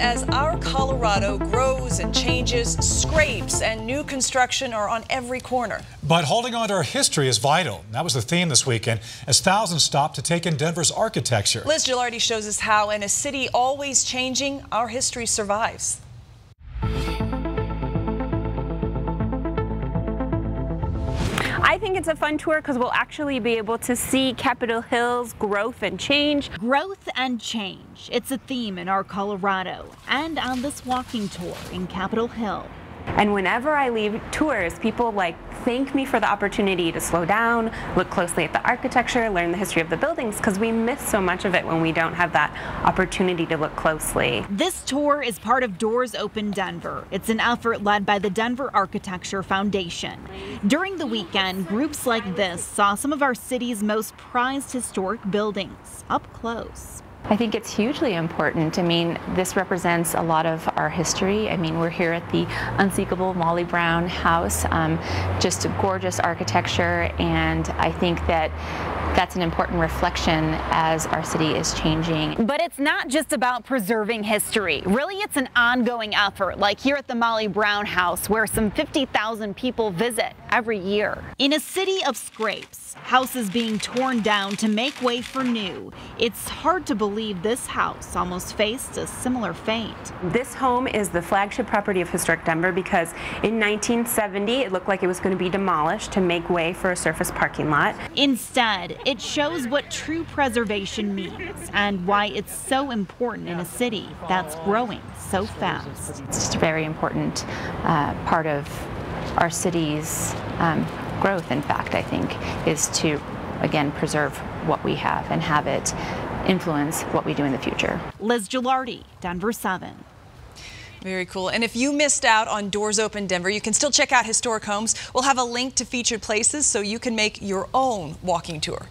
as our Colorado grows and changes, scrapes and new construction are on every corner. But holding on to our history is vital. That was the theme this weekend as thousands stopped to take in Denver's architecture. Liz Gilardi shows us how, in a city always changing, our history survives. I think it's a fun tour because we'll actually be able to see Capitol Hill's growth and change. Growth and change. It's a theme in our Colorado and on this walking tour in Capitol Hill. And whenever I leave tours, people thank me for the opportunity to slow down, look closely at the architecture, learn the history of the buildings, because we miss so much of it when we don't have that opportunity to look closely. This tour is part of Doors Open Denver. It's an effort led by the Denver Architecture Foundation. During the weekend, groups like this saw some of our city's most prized historic buildings up close. I think it's hugely important. I mean, this represents a lot of our history. I mean, we're here at the unsinkable Molly Brown House, just gorgeous architecture, and I think that that's an important reflection as our city is changing. But it's not just about preserving history. Really, it's an ongoing effort, like here at the Molly Brown House, where some 50,000 people visit every year. In a city of scrapes, houses being torn down to make way for new, it's hard to believe this house almost faced a similar fate. This home is the flagship property of Historic Denver because in 1970 it looked like it was going to be demolished to make way for a surface parking lot. Instead, it shows what true preservation means and why it's so important in a city that's growing so fast. It's just a very important part of our city's growth, in fact, I think, is to, again, preserve what we have and have it influence what we do in the future. Liz Gilardi, Denver 7. Very cool. And if you missed out on Doors Open Denver, you can still check out historic homes. We'll have a link to featured places so you can make your own walking tour.